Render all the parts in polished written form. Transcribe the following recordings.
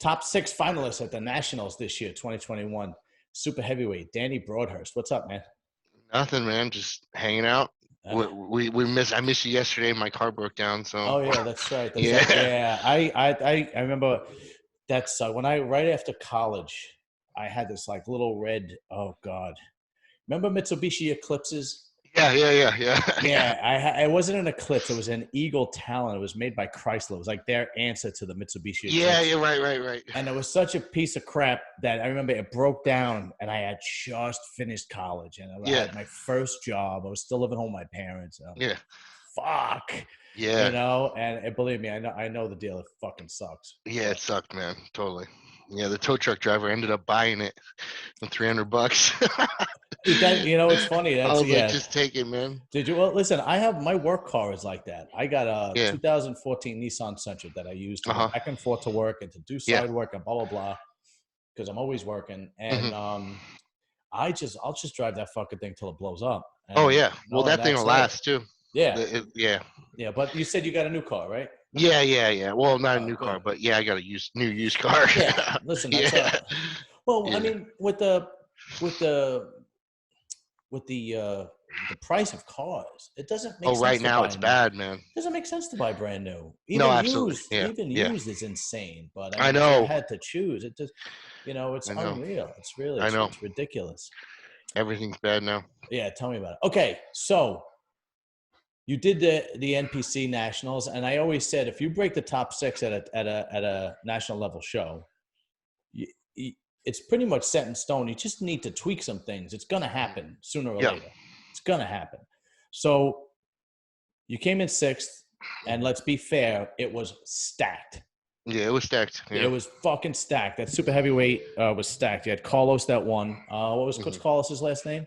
top 6 finalists at the Nationals this year, 2021. Super heavyweight, Danny Broadhurst. What's up, man? Nothing, man. Just hanging out. We I missed you yesterday. My car broke down, so. Oh yeah, that's right. Yeah. Yeah. I remember that's right after college, I had this like little red. Oh God, remember Mitsubishi Eclipses? Yeah. Yeah, it wasn't an Eclipse. It was an Eagle Talon. It was made by Chrysler. It was like their answer to the Mitsubishi Eclipse. Yeah, right. And it was such a piece of crap that I remember it broke down, and I had just finished college, and I had my first job. I was still living home with my parents. Yeah. Fuck. Yeah. You know, and believe me, I know the deal. It fucking sucks. Yeah, it sucked, man. Totally. Yeah, the tow truck driver ended up buying it for $300. It's funny. I was like, just take it, man. Did you? Well, listen, I have my work car is like that. I got a 2014 Nissan Sentra that I use to go back and forth to work and to do side work and blah, blah, blah. Because I'm always working. And I'll just drive that fucking thing till it blows up. And, well, that thing will last too. Yeah. Yeah. But you said you got a new car, right? Yeah. Well, not a new car, but I got a new used car. Yeah. Listen, that's I mean, with the price of cars, it doesn't make sense. Right now it's bad, man. It doesn't make sense to buy brand new. No, absolutely. Used is insane. But I know. If I had to choose, it just, it's unreal. It's really, it's ridiculous. Everything's bad now. Yeah, tell me about it. Okay, so you did the NPC Nationals, and I always said if you break the top 6 at a national level show, it's pretty much set in stone. You just need to tweak some things. It's gonna happen sooner or later. It's gonna happen. So you came in 6th, and let's be fair, it was stacked. Yeah, it was stacked. Yeah. It was fucking stacked. That super heavyweight was stacked. You had Carlos that won. What was Coach Carlos's last name?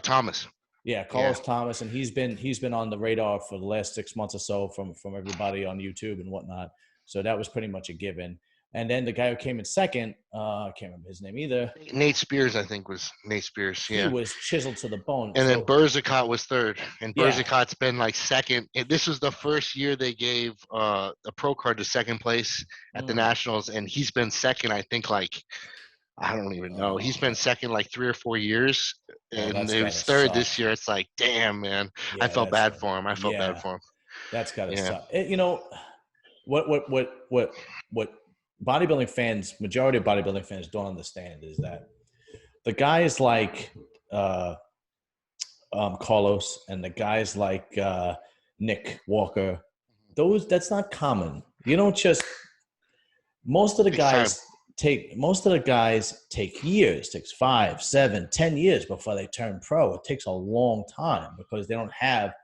Thomas. Yeah, Carlos Thomas, and he's been on the radar for the last 6 months or so from everybody on YouTube and whatnot. So that was pretty much a given. And then the guy who came in 2nd, I can't remember his name either. Nate Spears, I think, was Nate Spears. Yeah, he was chiseled to the bone. And then Berzicott was 3rd, and Berzicott's been like 2nd. This was the first year they gave a pro card to 2nd place at the Nationals, and he's been 2nd. I think I don't even know. He's been 2nd like 3 or 4 years, and it was 3rd this year. It's like, damn, man. I felt bad for him. Bad for him. That's gotta suck. What bodybuilding fans, majority of bodybuilding fans don't understand is that the guys like Carlos and the guys like Nick Walker, that's not common. You don't just most of the guys take years, takes 5, 7, 10 years before they turn pro. It takes a long time because they don't have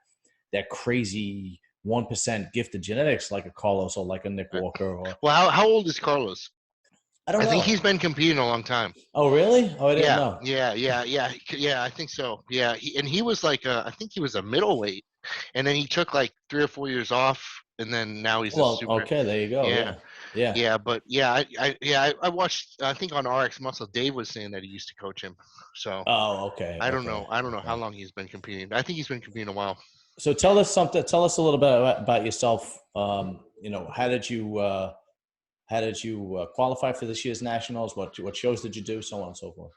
that crazy 1% gifted genetics like a Carlos or like a Nick Walker. Well, how old is Carlos? I don't know. I think he's been competing a long time. Oh, really? Oh, I didn't know. Yeah, I think so. Yeah, he was like, I think he was a middleweight, and then he took like 3 or 4 years off, and then now he's a super. Okay, there you go. Yeah. But I watched. I think on RX Muscle, Dave was saying that he used to coach him. So. Oh, okay. I don't know how long he's been competing. I think he's been competing a while. So tell us something. Tell us a little bit about yourself. How did you qualify for this year's nationals? What shows did you do? So on and so forth.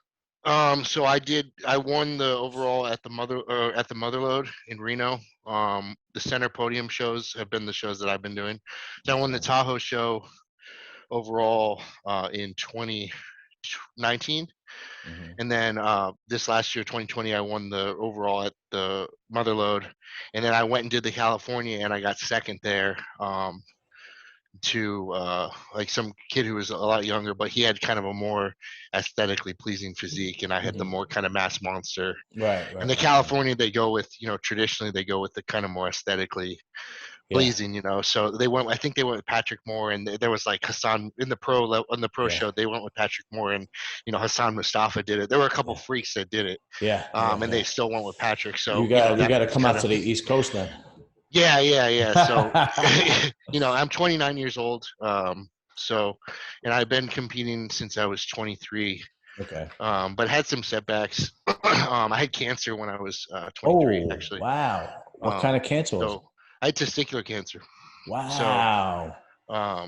So I won the overall at the Motherlode in Reno. The center podium shows have been the shows that I've been doing. So I won the Tahoe show overall in 2019. And then this last year, 2020, I won the overall at the Motherlode, and then I went and did the California, and I got 2nd there to like some kid who was a lot younger, but he had kind of a more aesthetically pleasing physique, and I had the more kind of mass monster. Right. And the California, they go with, traditionally they go with the kind of more aesthetically pleasing, So I think they went with Patrick Moore, and there was like Hassan in the pro show. They went with Patrick Moore, and Hassan Mustafa did it. There were a couple freaks that did it. And they still went with Patrick. So you got to come out to the East Coast then. Yeah. So I'm 29 years old. And I've been competing since I was 23. Okay. But had some setbacks. I had cancer when I was 23. Actually. Wow. What kind of cancer was it? I had testicular cancer. Wow.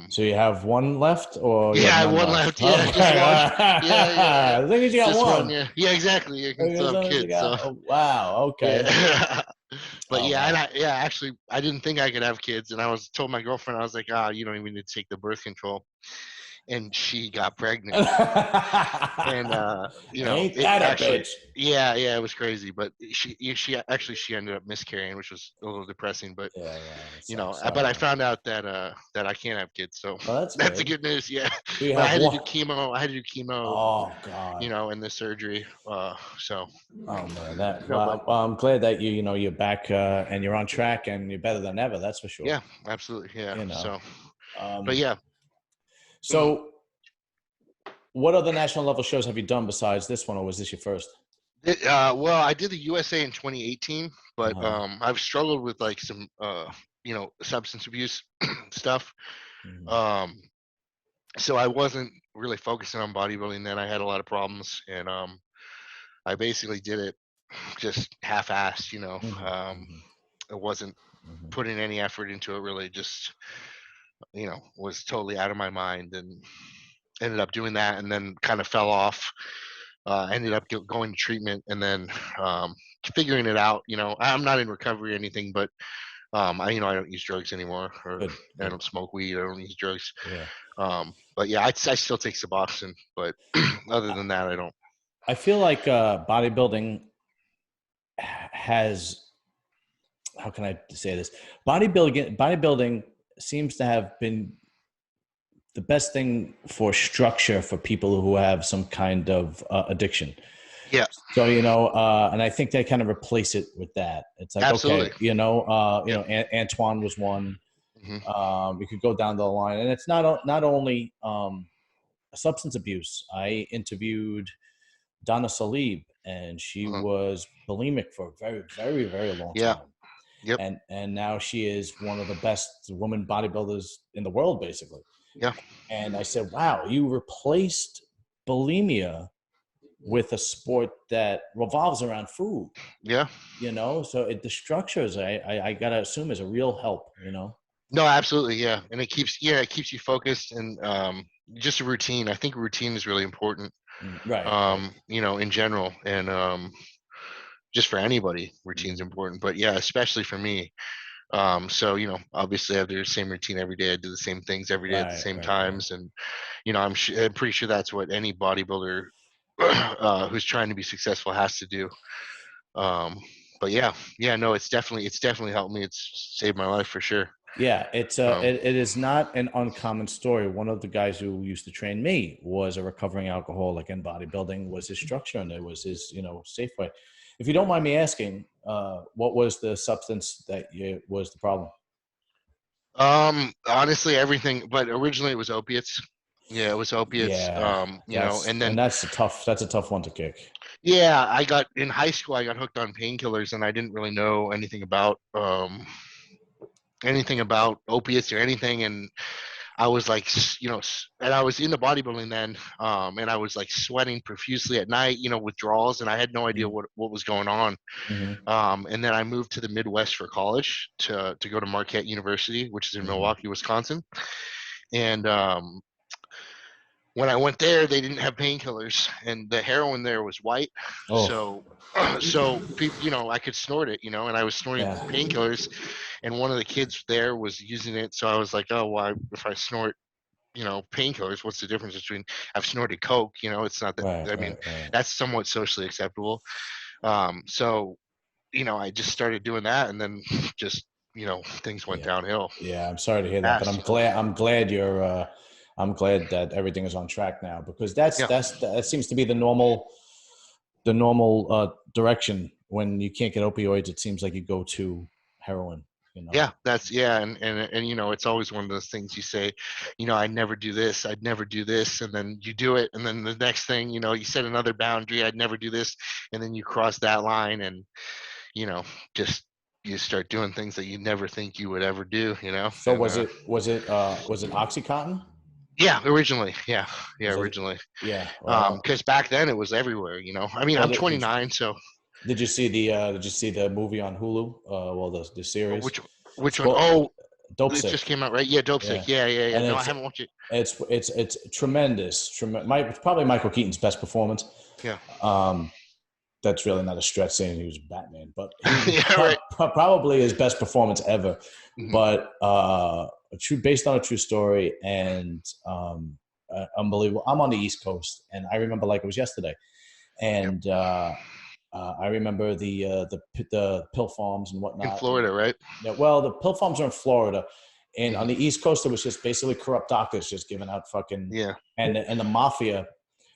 So you have one left, or you Yeah, have I had none one left? left. Yeah, just one. Yeah. As long as you got Just one. one. Yeah. Yeah, exactly. You can As still have long as you kids. So got. Oh, wow. Okay. yeah. But Oh yeah, wow. actually, I didn't think I could have kids, and I was told my girlfriend, I was like, you don't even need to take the birth control, and she got pregnant. And Ain't it that a actually, bitch? yeah, it was crazy. But she ended up miscarrying, which was a little depressing. But Yeah, that sucks. but I Sorry. found out that I can't have kids, so Well, that's that's the good. good news. Yeah, So you but I have had to do one. chemo. I had to do chemo, Oh God. and the surgery. So Oh man, that. but Well, I'm glad that you're back and you're on track and you're better than ever. That's for sure. yeah, absolutely, yeah. You know. So, but Um, yeah, so, what other national level shows have you done besides this one, or was this your first? well, I did the USA in 2018, but Uh-huh. I've struggled with like some substance abuse stuff. Mhm. Um, so I wasn't really focusing on bodybuilding then. I had a lot of problems, and I basically did it just half-assed. Mhm. Mhm. I wasn't Mhm. putting any effort into it. Really, just was totally out of my mind, and ended up doing that, and then kind of fell off. Ended up going to treatment, and then um, figuring it out. I'm not in recovery or anything, but I don't use drugs anymore, or Good. I Good. don't smoke weed. I don't use drugs. Yeah. But yeah, I still take Suboxone, but other than that, I don't. I feel like bodybuilding has, how can I say this? Bodybuilding seems to have been the best thing for structure for people who have some kind of addiction. Yeah, So, and I think they kind of replace it with that. It's like, okay, absolutely. Yeah. Antoine was one. Hmm. We could go down the line, and it's not only substance abuse. I interviewed Donna Salib, and she Uh-huh. was bulimic for a very, very, very long Yeah. time. Yep. And now she is one of the best women bodybuilders in the world, basically. Yeah. And I said, wow, you replaced bulimia with a sport that revolves around food, Yeah. so the structures, I gotta assume, is a real help. No, absolutely. Yeah, and it keeps you focused, and just a routine. I think routine is really important. Right, right. In general, and just for anybody, routine's Mhm. important. But yeah, especially for me. So obviously I have the same routine every day. I do the same things every day at the Right, same right, right. times, and I'm pretty sure that's what any bodybuilder who's trying to be successful has to do. Um, but yeah, no, it's definitely helped me. It's saved my life for sure. Yeah, it's Um, it is not an uncommon story. One of the guys who used to train me was a recovering alcoholic, and bodybuilding was his structure, and it was his safe way. If you don't mind me asking, what was the substance that was the problem? Honestly, everything, but originally it was opiates. Yeah, it was opiates. Yeah, And then that's a tough one to kick. yeah, I got in high school. I got hooked on painkillers, and I didn't really know anything about opiates or anything. And I was like, and I was into bodybuilding then, and I was like sweating profusely at night, withdrawals, and I had no idea what was going on. Mm-hmm. And then I moved to the Midwest for college to go to Marquette University, which is in Mm-hmm. Milwaukee, Wisconsin. And when I went there, they didn't have painkillers, and the heroin there was white. Oh, So, so people, I could snort it, and I was snorting yeah, painkillers, and one of the kids there was using it. So I was like, oh, well, if I snort, painkillers, what's the difference between I've snorted coke? It's not that. right, I mean, right, right. that's somewhat socially acceptable. So I just started doing that, and then just things went Yeah, downhill yeah. I'm sorry to hear that, but fast. I'm glad that everything is on track now, because Yeah. that seems to be the normal direction. When you can't get opioids, it seems like you go to heroin. Yeah, and it's always one of those things you say, I'd never do this, and then you do it, and then the next thing, you set another boundary, I'd never do this, and then you cross that line, and you know, just you start doing things that you never think you would ever do, So and was it OxyContin? yeah, originally, yeah, Was it? originally, Yeah. because back then it was everywhere, I mean, Well, I'm 29, so did you see the movie on Hulu? Well, the series. which It's one? called Oh, Dope It just Sick. came out, right? Yeah, Dope Yeah. Sick. Yeah. And No, I haven't watched it. it's tremendous. Probably Michael Keaton's best performance. Yeah. That's really not a stretch saying he was Batman, but he Yeah, right. probably his best performance ever. Mhm. But based on a true story, and unbelievable. I'm on the East Coast, and I remember like it was yesterday. And I remember the pill farms and In whatnot. Florida, right? Yeah, well, the pill farms are in Florida, and on Mhm. the East Coast, it was just basically corrupt doctors just giving out fucking Yeah. and the mafia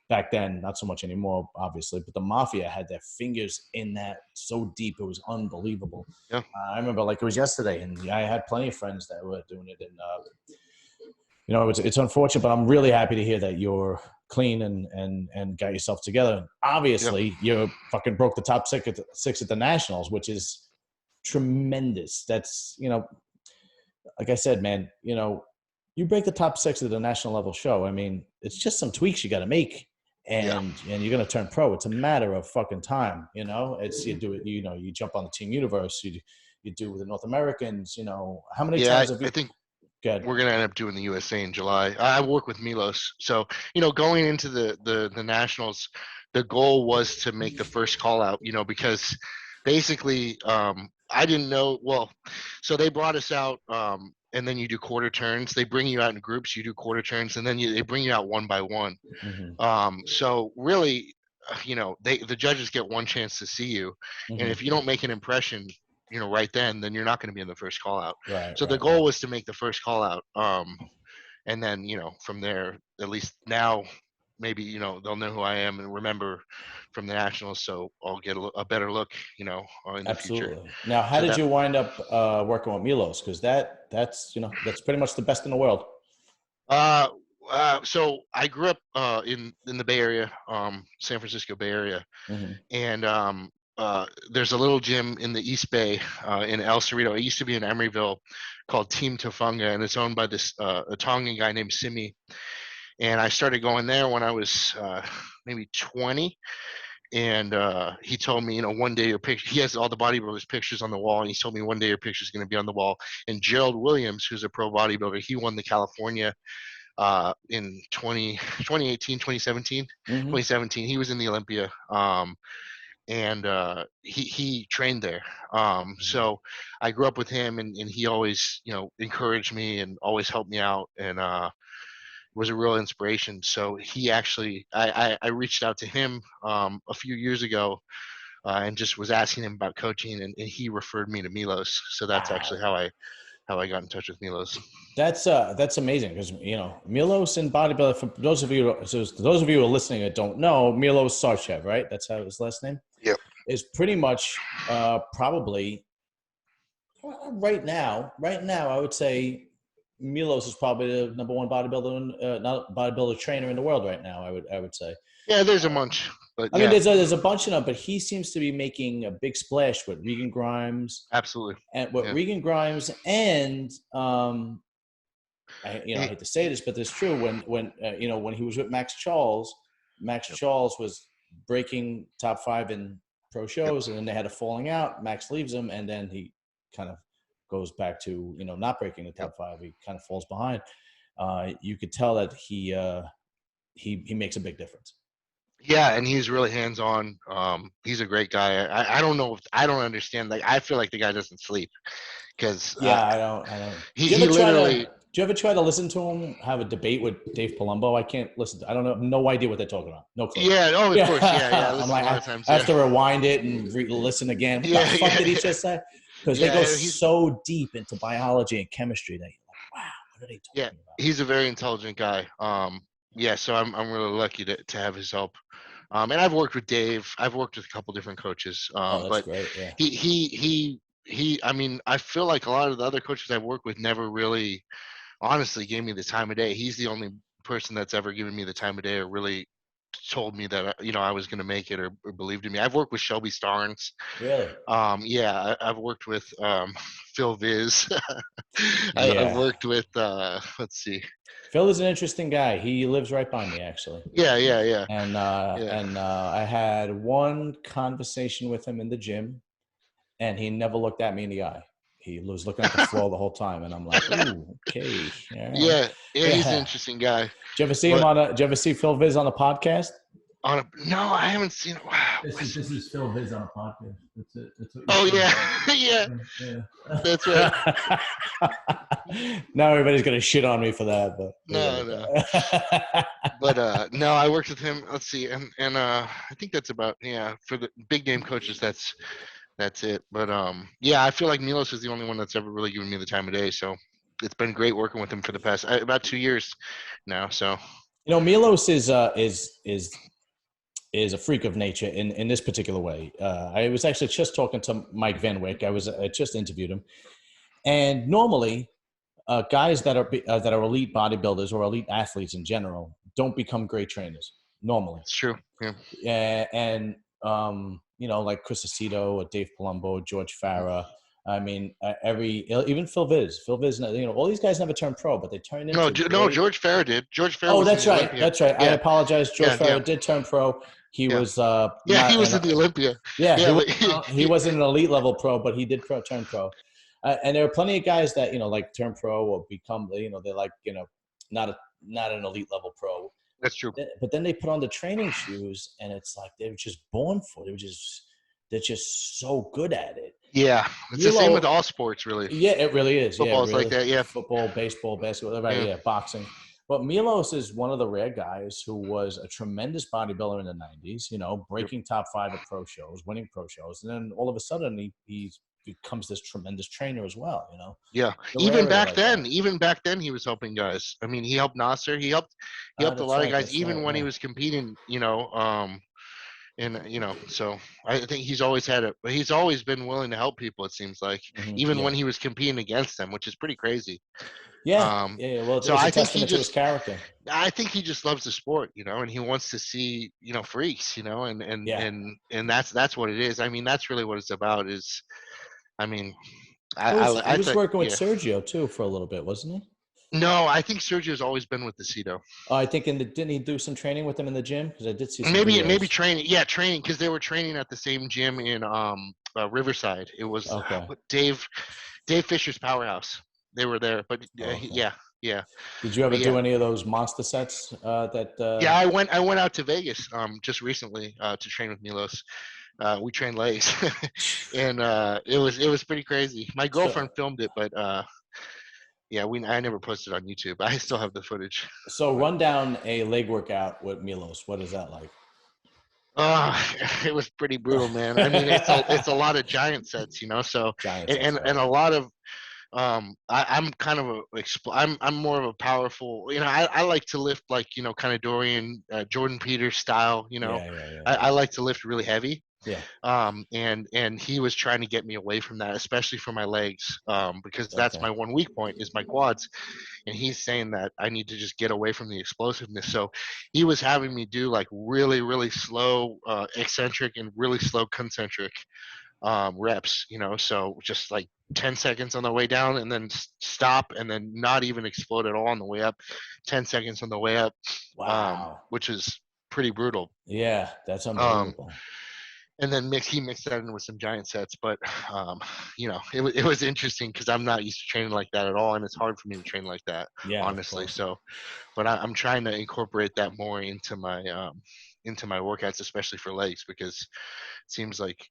back then, not so much anymore, obviously, but the mafia had their fingers in that so deep it was unbelievable. Yeah. I remember like it was yesterday, and I had plenty of friends that were doing it, and it's unfortunate, but I'm really happy to hear that you're clean and got yourself together. Yeah. Obviously, you fucking broke the top six at the Nationals, which is tremendous. That's like I said, man, you break the top six at the national level show. I mean, it's just some tweaks you got to make, Yeah. and you're gonna turn pro. It's a matter of fucking time. It's you do it. You jump on the Team Universe. You do with the North Americans. How many Yeah. times have I you? think Good. we're gonna end up doing the USA in July. I work with Milos, so going into the nationals, the goal was to make the first call out. Because basically, I didn't know. Well, so they brought us out, and then you do quarter turns. They bring you out in groups. You do quarter turns, and then they bring you out one by one. Mm-hmm. So really, the judges get one chance to see you, and if you don't make an impression, right then you're not going to be in the first call out. Right. So the goal was to make the first call out, and then from there, at least now, maybe they'll know who I am and remember from the nationals. So I'll get a better look, in the future. Absolutely. Now, how So did that you wind up working with Milos? Because that's pretty much the best in the world. uh, so I grew up in the Bay Area, San Francisco Bay Area. Mm-hmm. And there's a little gym in the East Bay in El Cerrito. It used to be in Emeryville called Team Tofunga, and it's owned by this a Tongan guy named Simi. And I started going there when I was maybe 20. And he told me, one day your picture, he has all the bodybuilders' pictures on the wall. And he told me one day your picture is going to be on the wall. And Gerald Williams, who's a pro bodybuilder, he won the California in 2018, 2017. Mm-hmm. 2017, he was in the Olympia. And he trained there. So I grew up with him, and he always, encouraged me and always helped me out, and was a real inspiration. So he actually, I reached out to him a few years ago, and just was asking him about coaching, and he referred me to Milos. So that's actually how I got in touch with Milos. That's amazing because Milos in bodybuilding. For those of you who are listening that don't know, Milos Sarchev, right? That's how his last name. Yep. Is pretty much probably right now. Right now, I would say Milos is probably the number one bodybuilder trainer in the world right now. I would say. Yeah, there's a bunch, but I mean, there's a bunch of them, but he seems to be making a big splash with Regan Grimes. Absolutely. And with Regan Grimes and I hate to say this, but it's true. When he was with Max Charles was breaking top 5 in pro shows, and then they had a falling out. Max leaves him, and then he kind of goes back to not breaking the top 5. He kind of falls behind. You could tell that he makes a big difference. Yeah, and he's really hands-on. He's a great guy. I don't know if I don't understand. Like, I feel like the guy doesn't sleep because I don't. He literally. Do you ever try to listen to him have a debate with Dave Palumbo? I can't listen. I don't know. No idea what they're talking about. No clue. Yeah. Oh, of course. Yeah. I'm like, a lot of times, I have to rewind it and listen again. What the fuck did he just say? Because they go so deep into biology and chemistry that you're like, wow, what are they talking about? He's a very intelligent guy. So I'm really lucky to have his help. And I've worked with Dave. I've worked with a couple different coaches. But great. Yeah. He. I mean, I feel like a lot of the other coaches I've worked with never really, honestly, gave me the time of day. He's the only person that's ever given me the time of day or really told me that I was going to make it or believed in me. I've worked with Shelby Starnes. Really? I've worked with Phil Viz. I've worked with let's see. Phil is an interesting guy. He lives right by me, actually. Yeah. And I had one conversation with him in the gym, and he never looked at me in the eye. He was looking at the floor the whole time, and I'm like, ooh, okay, all right. Yeah, he's an Yeah. interesting guy. Did you ever see him But did you ever see Phil Viz on a podcast? no, I haven't seen it. Wow. This is Phil Viz on a podcast. That's it. That's what you Oh see. yeah, yeah, that's right. Now everybody's gonna shit on me for that, but No. But no, I worked with him. Let's see, and I think that's about for the big name coaches. That's it. But yeah, I feel like Milos is the only one that's ever really given me the time of day. So it's been great working with him for the past about 2 years now. So Milos is a freak of nature in this particular way. I was actually just talking to Mike Van Wyck. I just interviewed him, and normally, guys that are elite bodybuilders or elite athletes in general don't become great trainers normally. it's true. Yeah. And like Chris Aceto or Dave Palumbo, George Farah. I mean, even Phil Viz, all these guys never turned pro, but they turned into No, George Farah did. George Farah. Oh, was that's in the right. Olympia. That's right. I apologize. George Yeah, Farah did turn pro. He was he was in the Olympia. Yeah, he wasn't an elite level pro, but he did turn pro. And there are plenty of guys that like turn pro or become they're like not an elite level pro. That's true. But then they put on the training shoes, and it's like they were just born for it. They're just so good at it. Yeah, it's the same with all sports, really. Yeah, it really is. Football's like that. Yeah, football, baseball, basketball, right? Yeah, boxing. But Milos is one of the rare guys who was a tremendous bodybuilder in the 90s, breaking top 5 at pro shows, winning pro shows. And then all of a sudden he becomes this tremendous trainer as well, Yeah. Even back then, he was helping guys. I mean, he helped Nasser. He helped a lot of guys, even when he was competing, so I think he's always he's always been willing to help people, it seems like, even when he was competing against them, which is pretty crazy. Yeah. Well, so I think he just, his character. I think he just loves the sport, and he wants to see, freaks, and that's what it is. I mean, that's really what it's about is, I mean, he was working with Sergio too for a little bit, wasn't he? No, I think Sergio's always been with the Cito. I think didn't he do some training with him in the gym? Because I did see some maybe training. Yeah, training because they were training at the same gym in Riverside. It was Dave Fisher's Powerhouse. They were there, but yeah. Did you ever do any of those monster sets? Yeah, I went out to Vegas just recently to train with Milos. We trained legs, and it was pretty crazy. My girlfriend filmed it, but I never posted on YouTube. I still have the footage. So run down a leg workout with Milos. What is that like? It was pretty brutal, man. I mean, it's a lot of giant sets, So and a lot of I'm kind of I'm more of a powerful, I like to lift like, kind of Jordan Peters style, I like to lift really heavy. Yeah. And he was trying to get me away from that, especially for my legs, because that's my one weak point is my quads. And he's saying that I need to just get away from the explosiveness. So he was having me do like really, really slow eccentric and really slow concentric reps, so just like 10 seconds on the way down and then stop and then not even explode at all on the way up, 10 seconds on the way up. Wow. Which is pretty brutal. Yeah, that's unbelievable. And then he mixed that in with some giant sets, but it was interesting because I'm not used to training like that at all, and it's hard for me to train like that, honestly. So, but I'm trying to incorporate that more into my workouts, especially for legs, because it seems like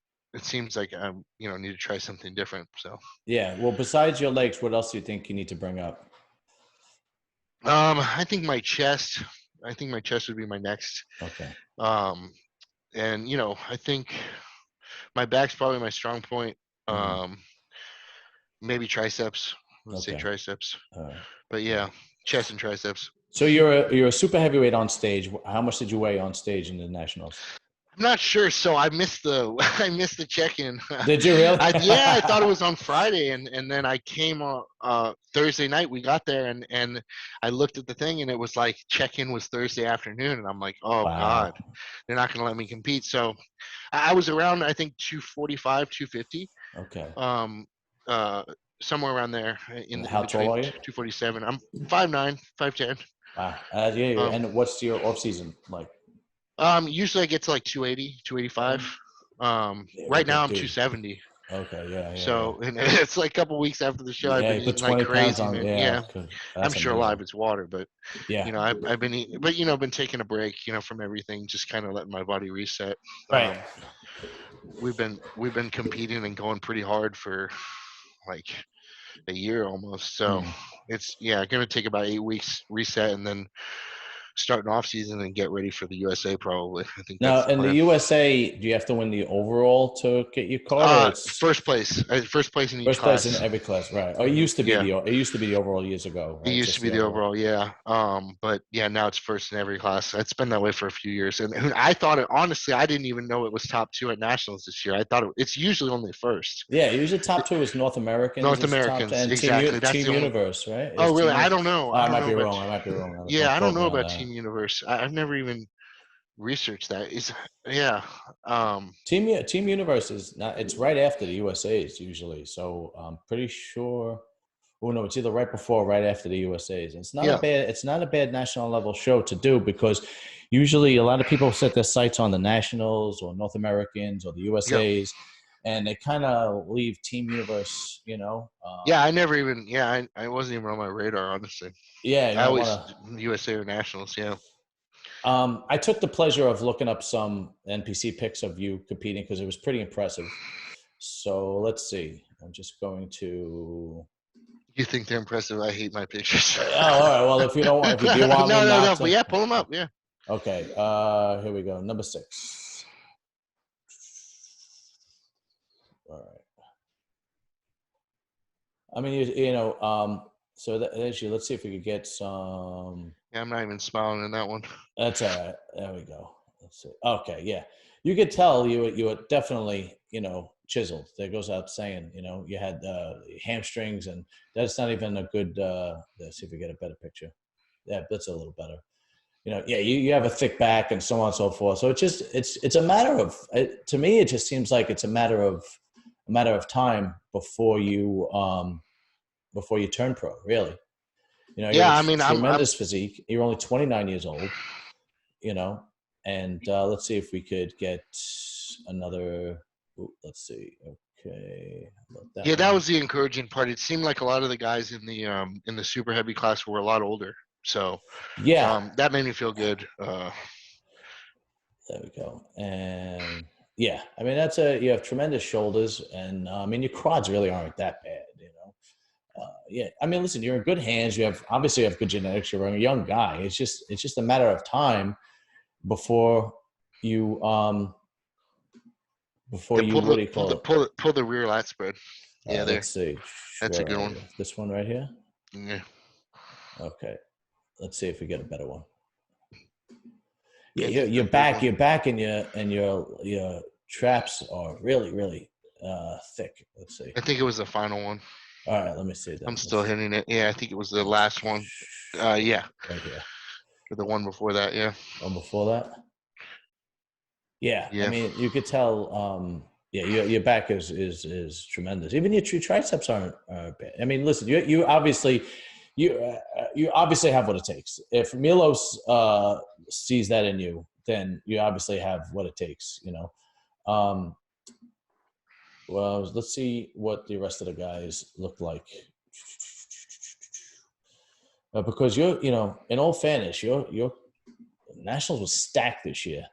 I need to try something different. So yeah, well, besides your legs, what else do you think you need to bring up? I think my chest. I think my chest would be my next. Okay. And I think my back's probably my strong point. Maybe triceps. Let's say triceps. But yeah, chest and triceps. So you're a super heavyweight on stage. How much did you weigh on stage in the nationals? I'm not sure. So I missed the check-in. Did you really? I thought it was on Friday, and then I came Thursday night. We got there, and I looked at the thing, and it was like check-in was Thursday afternoon, and I'm like, oh God, they're not going to let me compete. So I was around, I think 245, 250. Okay. Somewhere around there in how tall are you? 247. I'm 5'9", 5'10". Wow. Yeah. And what's your off season like? Usually I get to like 280, 285. Right now I'm 270. Okay. Yeah. Yeah. Yeah. So, and it's like a couple weeks after the show, I've Yeah. been You put eating like 20 pounds crazy, on. man. Yeah. Yeah, I'm That's sure a lot of amazing. it's water, but Yeah. I've been eating, but been taking a break, from everything, just kind of letting my body reset. Right. We've been competing and going pretty hard for like a year almost. So Hmm. it's gonna take about 8 weeks reset, and then start an off season and get ready for the USA. Probably, I think that's Now, the in the plan. USA, do you have to win the overall to get your card, or it's First place, first place in each first place in class. every class? Right. Oh, it used to be Yeah, the overall years ago, it right? used to Just be the the overall. overall, yeah. But yeah, now it's first in every class. It's been that way for a few years, and I thought it honestly. I didn't even know it was top two at nationals this year. I thought it's usually only first. Yeah, usually top two is North Americans North is top two, Americans, and exactly. That's the Team only. Universe, right? Is Oh, really? Team I Universe. don't know. Oh, I I don't might know be about. wrong. I might be wrong. Yeah, Don't I don't quote me know on about that. Team Universe. I've never even researched that. Is yeah. Team Universe is not. It's right after the USA's usually. So I'm pretty sure. Oh no, it's either right before or right after the USA's. And Yeah. it's not a bad national level show to do because usually a lot of people set their sights on the nationals or North Americans or the Yeah. USA's, and they kind of leave Team Universe. Yeah, I never even. Yeah, I wasn't even on my radar, honestly. Yeah, you I might always want to. USA or nationals. Yeah. I took the pleasure of looking up some NPC pics of you competing because it was pretty impressive. So let's see. I'm just going to. You think they're impressive? I hate my pictures. Oh, all right. Well, if you don't want, if you do want me No, not no. But to, yeah, pull them up. Yeah. okay. Here we go. Number 6. All right. I mean, so that's you. Let's see if we could get some. Yeah, I'm not even smiling in that one. That's all right. There we go. Let's see. Okay, yeah. You could tell you were definitely, chiseled. There goes out saying, you had hamstrings, and that's not even a good. Let's see if we get a better picture. Yeah, that's a little better. Yeah, you have a thick back and so on and so forth. So it's a matter of to me, it just seems like it's a matter of time before you turn pro, really. You have Yeah, a I mean, I'm tremendous physique. You're only 29 years old, and let's see if we could get another. Let's see. Okay. About that Yeah, that one. was the encouraging part. It seemed like a lot of the guys in the super heavy class were a lot older, so Yeah. that made me feel good. There we go. And yeah, I mean, you have tremendous shoulders, and I mean, your quads really aren't that bad. Yeah, I mean, listen, you're in good hands. Obviously you have good genetics. You're a young guy. It's just a matter of time before you Yeah, what do you call it? pull the rear lat spread. All Yeah, right, there. let's see. That's a Where good are one. you? This one right here. Yeah. Okay, let's see if we get a better one. Yeah, Yeah, your the third one. your back and your traps are really really thick. Let's see. I think it was the final one. All right, let me see I'm then. still hitting it. Yeah, I think it was the last one. Yeah, Right here. or the one before that. Yeah. One before that. Yeah, I Yeah. mean, you could tell. Yeah, your back is tremendous. Even your triceps aren't bad. I mean, listen, you obviously have what it takes. If Milos sees that in you, then you obviously have what it takes. Um, well, let's see what the rest of the guys look like. Because in all fairness, your Nationals was stacked this year.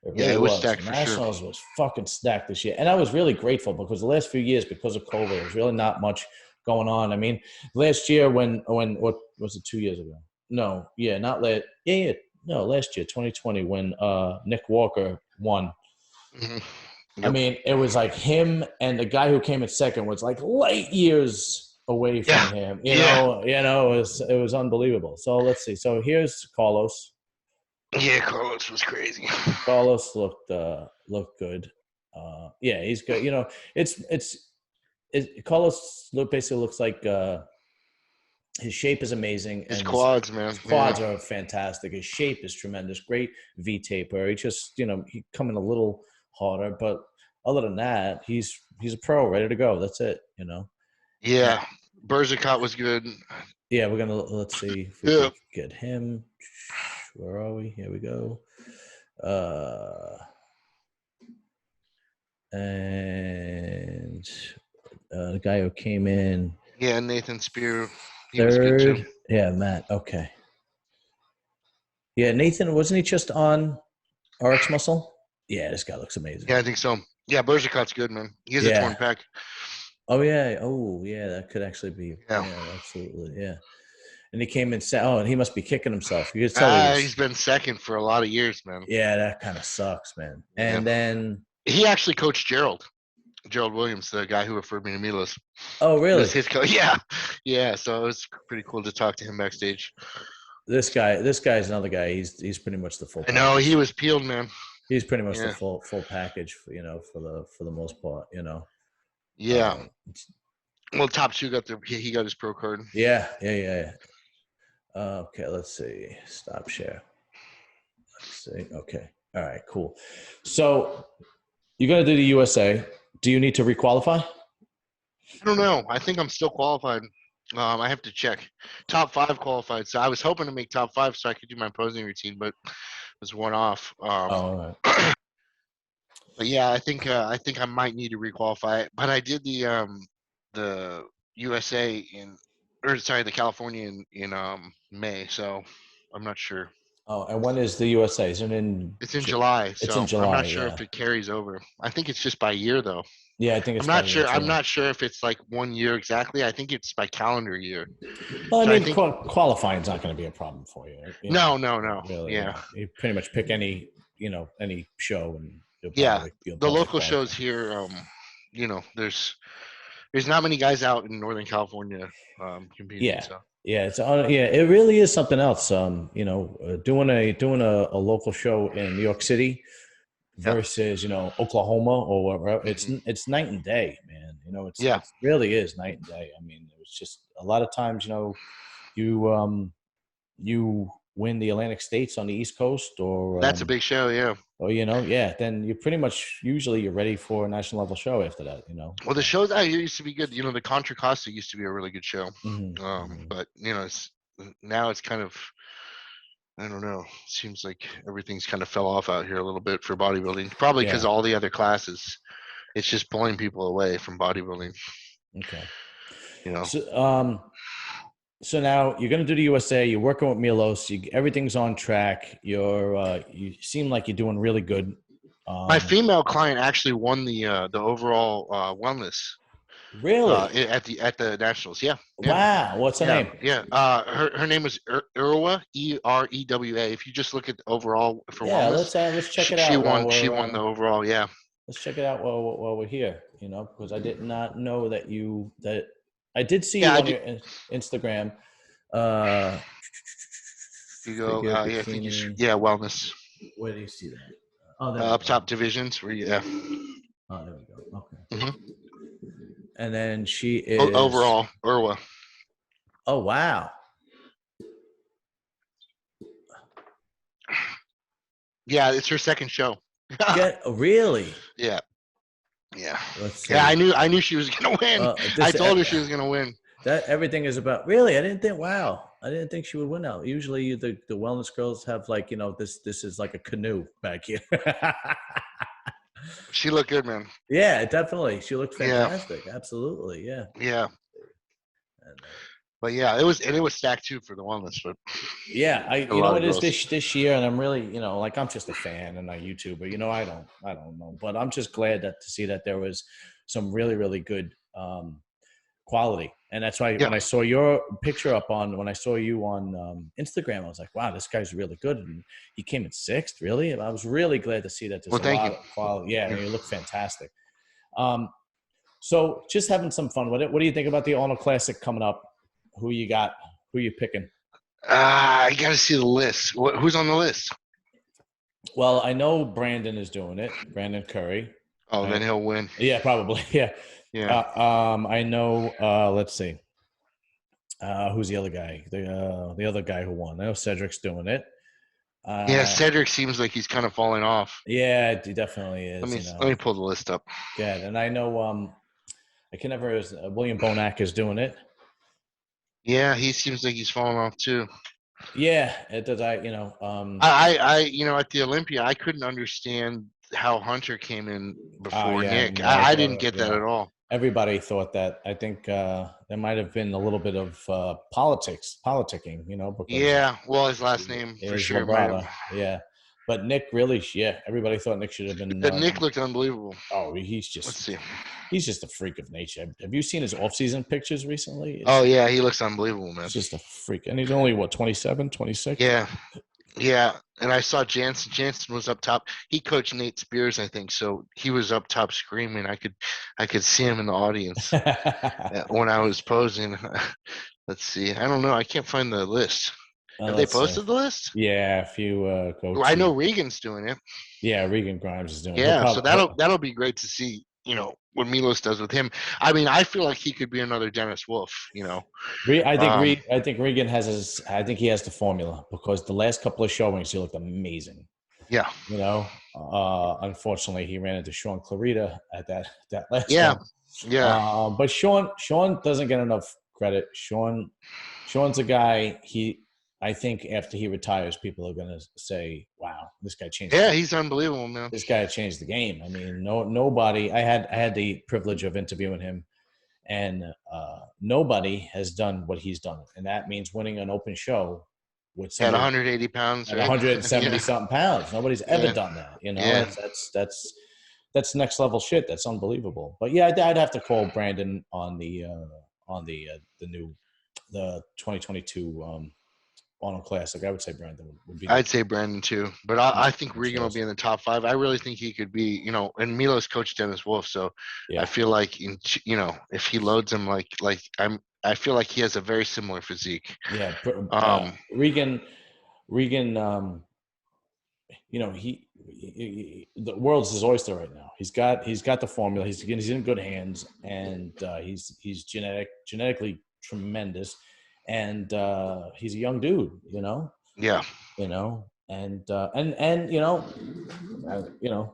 It Yeah, really it was was. stacked for sure. Nationals was fucking stacked this year. And I was really grateful because the last few years, because of COVID, there was really not much going on. I mean, last year when what was it, 2 years ago? No, yeah, not last. Yeah. No, last year, 2020, when Nick Walker won. Hmm. I Yep. mean, it was like him and the guy who came in second was like light years away from Yeah. him. Yeah. It was unbelievable. So let's see. So here's Carlos. Yeah. Carlos was crazy. Carlos looked good. Yeah, he's good. Carlos basically looks like his shape is amazing His and quads, man. his Yeah. quads are fantastic. His shape is tremendous. Great V taper. He just he coming a little harder, but other than that, he's a pro, ready to go. That's it. Yeah. Berzicott was good. Yeah, let's see if we Yeah. could get him. Where are we? Here we go. Uh, and the guy who came in Yeah, Nathan Spear. He was good too. third. Yeah, Matt. Okay. Yeah, Nathan, wasn't he just on RX Muscle? Yeah, this guy looks amazing. Yeah, I think so. Yeah, Bergecott's good, man. He has a Yeah. torn pec. Oh yeah. Oh yeah. That could actually be. Yeah. Yeah, absolutely. Yeah. And he came in. Oh, and he must be kicking himself. You could tell He's been second for a lot of years, man. Yeah, that kind of sucks, man. Yeah. And then he actually coached Gerald Williams, the guy who referred me to Milos. Oh, really? Was his coach. Yeah, yeah. So it was pretty cool to talk to him backstage. This guy's another guy. He's pretty much the full package. I know he was peeled, man. He's pretty much the full package, for the most part, Yeah. Well, top two he got his pro card. Yeah. Okay, let's see. Stop share. Let's see. Okay. All right, cool. So you're gonna do the USA. Do you need to requalify? I don't know. I think I'm still qualified. I have to check. Top 5 qualified. So I was hoping to make top 5 so I could do my posing routine, but it was one off. All right. But yeah, I think I might need to requalify. But I did the USA the California in May, so I'm not sure. Oh, and when is the USA? Is it in? It's in July. So it's in July. I'm not sure if it carries over. I think it's just by year, though. Yeah, I think it's. I'm not sure. I'm not sure if it's like 1 year exactly. I think it's by calendar year. Well, I mean, qualifying is not going to be a problem for you. No. Really, yeah. You pretty much pick any show and. The local shows here. There's not many guys out in Northern California competing. Yeah. So. Yeah, it really is something else. Doing a local show in New York City versus Oklahoma or wherever, it's night and day, man. It really is night and day. I mean, it's just a lot of times, you win the Atlantic States on the East Coast, or that's a big show, yeah. Or then you pretty much usually you're ready for a national level show after that. Well, the shows I used to be good. The Contra Costa used to be a really good show, but now it's kind of, I don't know. It seems like everything's kind of fell off out here a little bit for bodybuilding. Probably because all the other classes, it's just pulling people away from bodybuilding. Okay. So now you're going to do the USA. You're working with Milos. Everything's on track. You seem like you're doing really good. My female client actually won the overall wellness. Really? At the nationals, yeah. Wow, what's her name? Yeah, her name is Erwa, EREWA. If you just look at the overall for wellness, let's check it out. She won the overall, yeah. Let's check it out while we're here. Because I did not know that I did see you on your Instagram. You go, I think you should, wellness. Where do you see that? Oh, up top divisions. Oh, there we go. Okay. Mm-hmm. And then she is overall Erwa. Oh wow! Yeah, it's her second show. Really? Yeah. I knew she was gonna win. I told her she was gonna win. That everything is about. Really, I didn't think. Wow, I didn't think she would win out. Usually, the wellness girls have like this is like a canoe back here. She looked good, man. Yeah, definitely. She looked fantastic. Yeah. Absolutely, yeah. Yeah. But yeah, it was stacked too for the wellness. But yeah, it is this year, and I'm really I'm just a fan and a YouTuber. I don't know, but I'm just glad to see that there was some really really good quality, and that's why when I saw your picture when I saw you on Instagram, I was like, wow, this guy's really good, and he came in 6th. Really, and I was really glad to see that. There's a lot of quality. Yeah, you look fantastic. So just having some fun with it. What do you think about the Arnold Classic coming up? Who you got? Who you picking? I got to see the list. Who's on the list? Well, I know Brandon is doing it. Brandon Curry. Oh, then he'll win. Yeah, probably. Yeah. Yeah. I know. Let's see. Who's the other guy? The other guy who won. I know Cedric's doing it. Cedric seems like he's kind of falling off. Yeah, he definitely is. Let me pull the list up. Yeah, and I know. I can never. William Bonac is doing it. Yeah, he seems like he's falling off too. Yeah, it does. I at the Olympia, I couldn't understand how Hunter came in before yeah, Nick. no, I didn't get that yeah. at all. Everybody thought that. I think there might have been a little bit of politicking, because Yeah, well, his last name it for is sure might have. Labrada. Yeah, but Nick really, yeah, everybody thought Nick should have been. But Nick looked unbelievable. Oh, Let's see. he's just a freak of nature. Have you seen his off-season pictures recently? Oh yeah, he looks unbelievable, man. He's just a freak, and he's only what 27, 26. Yeah, yeah. And I saw Jansen. Jansen was up top. He coached Nate Spears, I think. So he was up top screaming. I could see him in the audience when I was posing. Let's see. I don't know. I can't find the list. Have they Let's see. posted the list? Yeah, if you go. Well, I know Regan's doing it. Yeah, Regan Grimes is doing it. Yeah, so that'll be great to see. What Milos does with him. I mean, I feel like he could be another Dennis Wolf. I think Regan has his. I think he has the formula because the last couple of showings he looked amazing. Yeah. Unfortunately, he ran into Sean Clarita at that last one. Yeah. But Sean doesn't get enough credit. Sean's a guy. I think after he retires, people are gonna say, "Wow, this guy changed." Yeah, he's unbelievable, man. This guy changed the game. I mean, nobody. I had the privilege of interviewing him, and nobody has done what he's done, and that means winning an open show with at 180 pounds, at 170 something pounds. Nobody's ever done that. Yeah. That's next level shit. That's unbelievable. But yeah, I'd have to call Brandon on the 2022 Arnold Classic. I would say Brandon would be. I'd say Brandon too, but I think Regan will be in the top 5. I really think he could be. And Milos coached Dennis Wolf, so yeah. I feel like if he loads him I feel like he has a very similar physique. Yeah, Regan. The world's his oyster right now. He's got the formula. He's in good hands, and he's genetically tremendous, and he's a young dude. Yeah.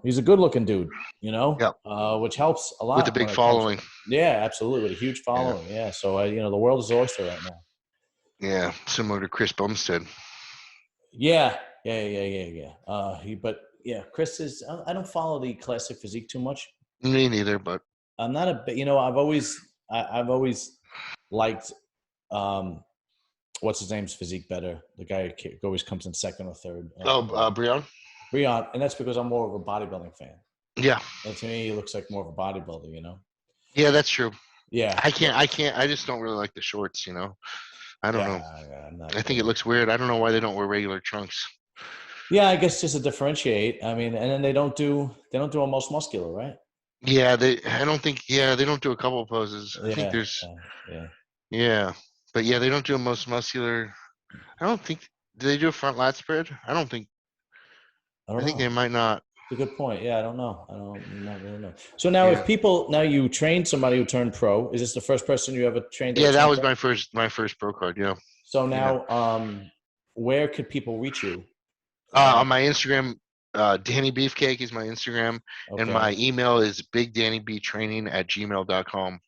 He's a good-looking dude. Yep. Which helps a lot with a big following. Yeah, absolutely, with a huge following. Yeah. So the world is his oyster right now. Yeah, similar to Chris Bumstead. Yeah. Chris is. I don't follow the classic physique too much. Me neither, but I'm not a. I've always liked. What's his name's physique better? The guy who always comes in second or third. Breon. Breon, and that's because I'm more of a bodybuilding fan. Yeah. And to me, he looks like more of a bodybuilder. Yeah, that's true. Yeah. I can't. I just don't really like the shorts. I don't know. I think it looks weird. I don't know why they don't wear regular trunks. Yeah, I guess just to differentiate. I mean, and then they don't do a most muscular, right? Yeah, they don't do a couple of poses. I think there's Yeah. But yeah, they don't do a most muscular. I don't think. Do they do a front lat spread? I think they might not. It's a good point. Yeah, I don't know. Not really know. So now, if you trained somebody who turned pro, is this the first person you ever trained? Yeah, that was my first pro card. Yeah. So now, where could people reach you? On my Instagram, Danny Beefcake is my Instagram, and my email is bigdannybtraining@gmail.com.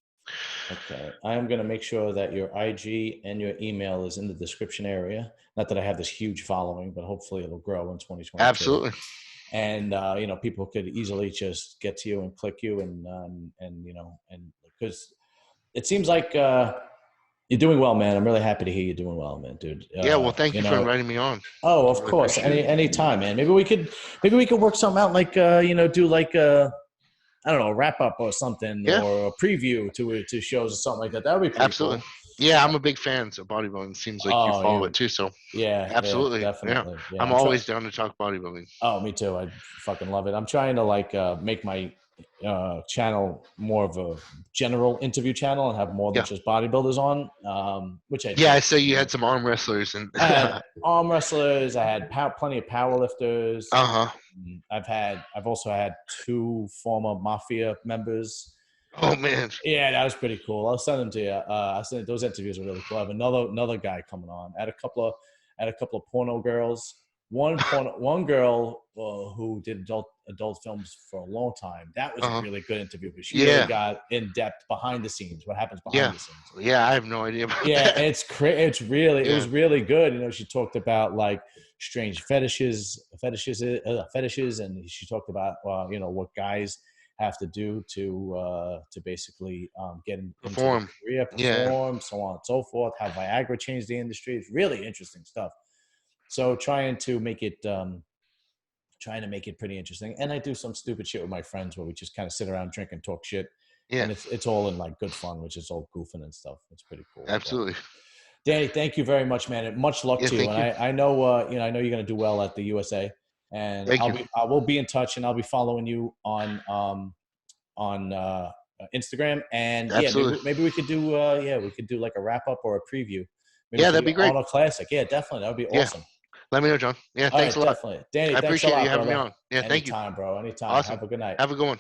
Okay. I am going to make sure that your IG and your email is in the description area. Not that I have this huge following, but hopefully it'll grow in 2022. Absolutely. And, people could easily just get to you and click you and because it seems like you're doing well, man. I'm really happy to hear you're doing well, man, dude. Yeah. Well, thank you for inviting me on. Oh, of course. Any time, man. Maybe we could work something out do like I don't know, a wrap up or something, or a preview to shows or something like that. That would be pretty absolutely cool. Yeah, I'm a big fan of bodybuilding. Seems like you follow it too. So yeah, absolutely, definitely. Yeah. I'm always down to talk bodybuilding. Oh, me too. I fucking love it. I'm trying to make my channel more of a general interview channel and have more than just bodybuilders on. Which I I saw you had some arm wrestlers and I had arm wrestlers. I had plenty of power lifters. I've also had 2 former mafia members. Oh man! Yeah, that was pretty cool. I'll send them to you. Those interviews are really cool. I have another guy coming on. I had a couple of porno girls. One girl who did adult films for a long time. That was a really good interview because she really got in depth behind the scenes. What happens behind the scenes? Yeah, I have no idea about that. It was really good. She talked about like strange fetishes, and she talked about you know, what guys have to do to basically get into the Perform. career, Yeah. perform, so on and so forth. How Viagra changed the industry. It's really interesting stuff. So trying to make it pretty interesting. And I do some stupid shit with my friends where we just kind of sit around, drink, and talk shit. Yeah. And it's all in like good fun, which is all goofing and stuff. It's pretty cool. Absolutely. But Danny, thank you very much, man. And much luck Yeah, to you. thank And you. I know, you know, I know you're going to do well at the USA. And Thank you. I will be in touch, and I'll be following you on Instagram. And yeah, Absolutely. maybe we could do we could do like a wrap up or a preview. Maybe Yeah, for that'd the be great. Auto Classic. Yeah, definitely. That would be Yeah. awesome. Let me know, John. Yeah, All thanks right, a lot. definitely. Danny, I thanks a appreciate you lot, having me brother. on. Yeah, thank you. Anytime, bro. Anytime. Awesome. Have a good night. Have a good one.